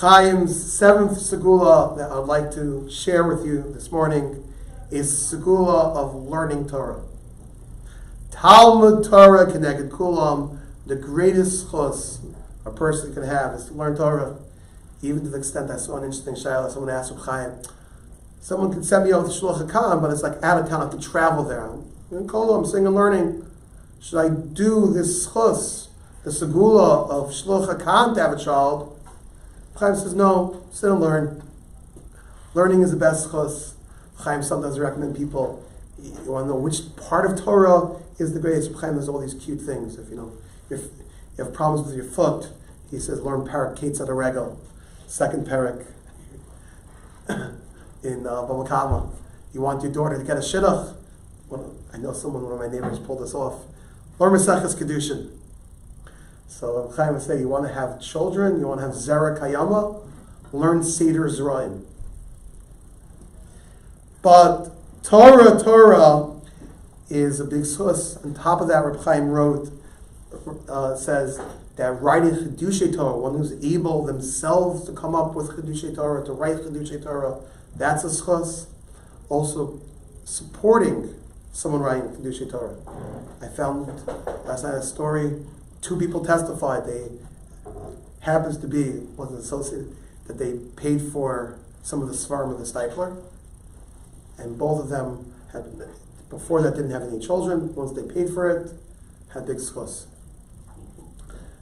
Chaim's seventh segula that I'd like to share with you this morning is segula of learning Torah. Talmud Torah Keneged Kulam, the greatest schos a person can have is to learn Torah. Even to the extent I saw an interesting shayla, someone asked Chaim, someone could send me over to Shluch HaKan, but it's like out of town, I have to travel there. I'm in Kolam, sitting and learning. Should I do this schus, the segula of Shluch HaKan to have a child? Chaim says, no, sit and learn. Learning is the best schus. Chaim sometimes recommend people, you want to know which part of Torah is the greatest. Chaim does all these cute things. If you have problems with your foot, he says, learn Parak Ketzad HaRegel, second Parak in Bava Kama. You want your daughter to get a shidduch? Well, I know one of my neighbors pulled this off. Learn Maseches Kedushin. So Chaim would say, you want to have children, you want to have Zera Kayama, learn Seder Zerayim. But Torah is a big source. On top of that, Reb Chaim wrote, says that writing Chiddushei Torah, one who's able themselves to come up with Chiddushei Torah, to write Chiddushei Torah, that's a schos. Also, supporting someone writing Chiddushei Torah. I found last night a story. 2 people testified. They happens to be wasn't associated that they paid for some of the Svarim of the Stipler. And both of them had, before that, didn't have any children. Once they paid for it, had big schus.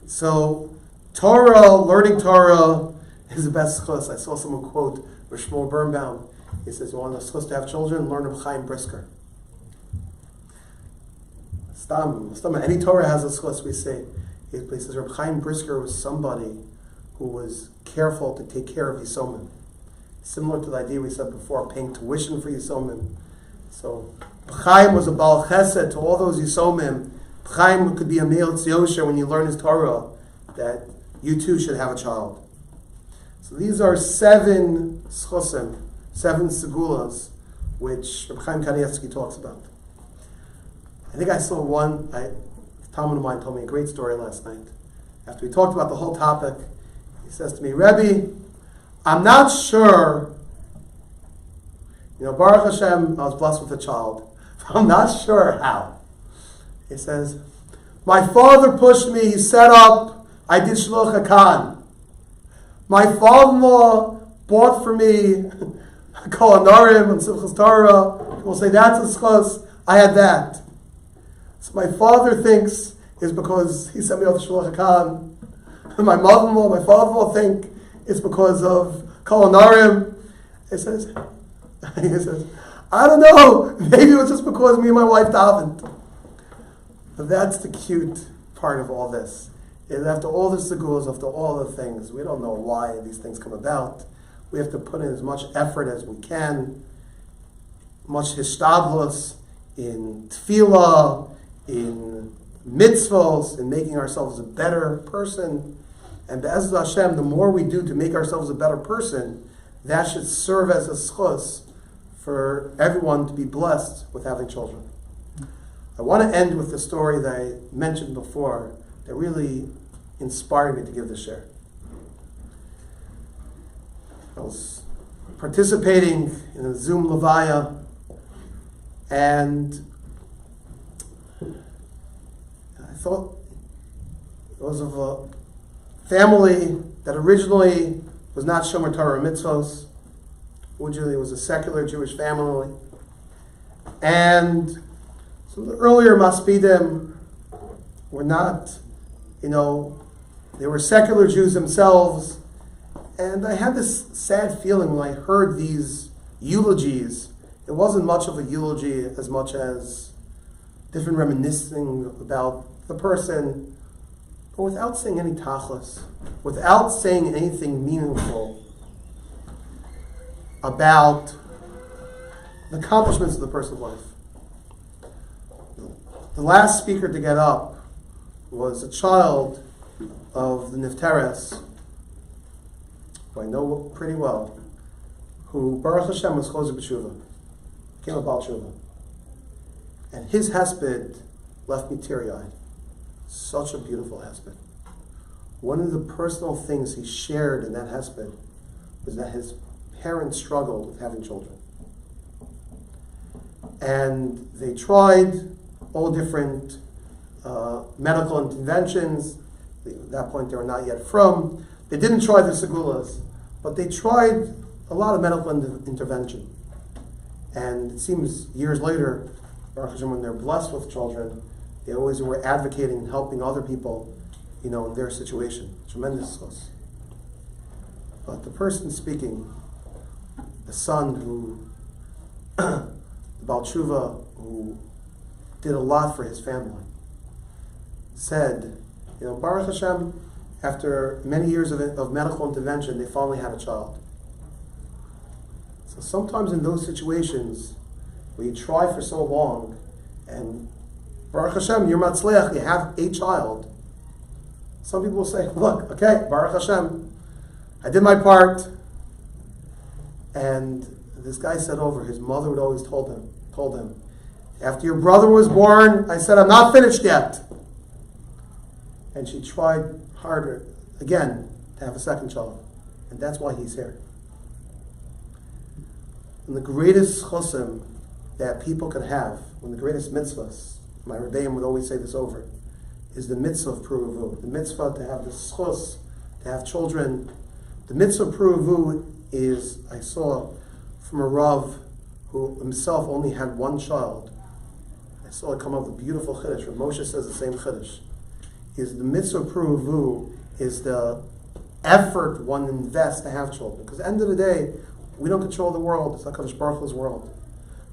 So Torah, learning Torah is the best schus. I saw someone quote Shmuel Birnbaum. He says, you want a schus to have children? Learn of Chaim Brisker. Stam, any Torah has a schus, we say. He says, Reb Chaim Brisker was somebody who was careful to take care of Yisomim. Similar to the idea we said before, paying tuition for Yisomim. So Chaim was a Baal Chesed to all those Yisomim. Chaim could be a Meil Tziyosher when you learn his Torah, that you too should have a child. So these are 7 schusim, 7 segulos, which Reb Chaim Kanievsky talks about. I think I saw one, a Talmud of mine told me a great story last night. After we talked about the whole topic, he says to me, Rebbe, I'm not sure, Baruch Hashem, I was blessed with a child. I'm not sure how. He says, my father pushed me, he set up, I did Shluch HaKan. My father-in-law bought for me Kol Hanarim and Simchas Torah. We'll say that's a schus. I had that. So my father thinks it's because he sent me off to Shluch HaKan. My mother-in-law, my father-in-law think it's because of Kol Hanarim. He says, I don't know. Maybe it was just because me and my wife davened. But that's the cute part of all this. And after all the segulos, after all the things, we don't know why these things come about. We have to put in as much effort as we can, much hishtadlus in tefillah, in mitzvos, in making ourselves a better person. And be'ezus Hashem, the more we do to make ourselves a better person, that should serve as a schus for everyone to be blessed with having children. I want to end with the story that I mentioned before that really inspired me to give this share. I was participating in a Zoom Levaya, and I thought it was of a family that originally was not Shomer Torah mitzvos. Originally it was a secular Jewish family. And some of the earlier Maspidim were not, they were secular Jews themselves. And I had this sad feeling when I heard these eulogies. It wasn't much of a eulogy as much as different reminiscing about the person, but without saying any tachlis, without saying anything meaningful about the accomplishments of the person's life. The last speaker to get up was a child of the Nifteres, who I know pretty well, who Baruch Hashem was Chozer B'Tshuva, became a Baal Tshuva. And his hesped left me teary-eyed. Such a beautiful hesped. One of the personal things he shared in that hesped was that his parents struggled with having children. And they tried all different medical interventions. At that point they were not yet from. They didn't try the Segulos, but they tried a lot of medical intervention. And it seems years later, Baruch Hashem, when they're blessed with children, they always were advocating and helping other people, in their situation. Tremendous schus. But the person speaking, the son who, the Baal Tshuva, who did a lot for his family, said, Baruch Hashem, after many years of medical intervention, they finally had a child. So sometimes in those situations, where you try for so long, and Baruch Hashem, you're matzliach, you have a child, some people will say, look, okay, Baruch Hashem, I did my part. And this guy said over, his mother would always told him, after your brother was born, I said, I'm not finished yet. And she tried harder, again, to have a second child. And that's why he's here. And the greatest chosim that people can have, one of the greatest mitzvahs, my Rebbeim would always say this over, is the mitzvah of Puruvu. The mitzvah to have the schos, to have children. The mitzvah of Puruvu is I saw from a Rav who himself only had one child. I saw it come up with a beautiful chiddush. Rav Moshe says the same chiddush. Is the mitzvah pruvu is the effort one invests to have children. Because at the end of the day, we don't control the world. It's HaKadosh Baruch Hu's world.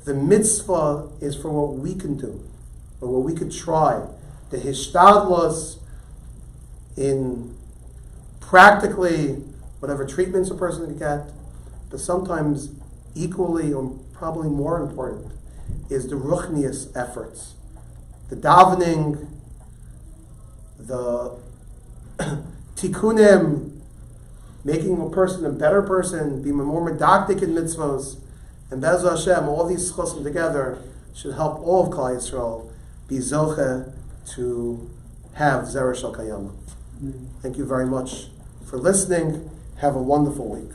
The mitzvah is for what we can do, or what we could try. The hishtadlus in practically whatever treatments a person can get, but sometimes equally or probably more important is the ruchnius efforts, the davening, the tikkunim, making a person a better person, being more medactic in mitzvahs, and Be'ez Hashem, all these chosim together should help all of Klal Yisrael be zoche to have Zerah Shel Kayama. Thank you very much for listening. Have a wonderful week.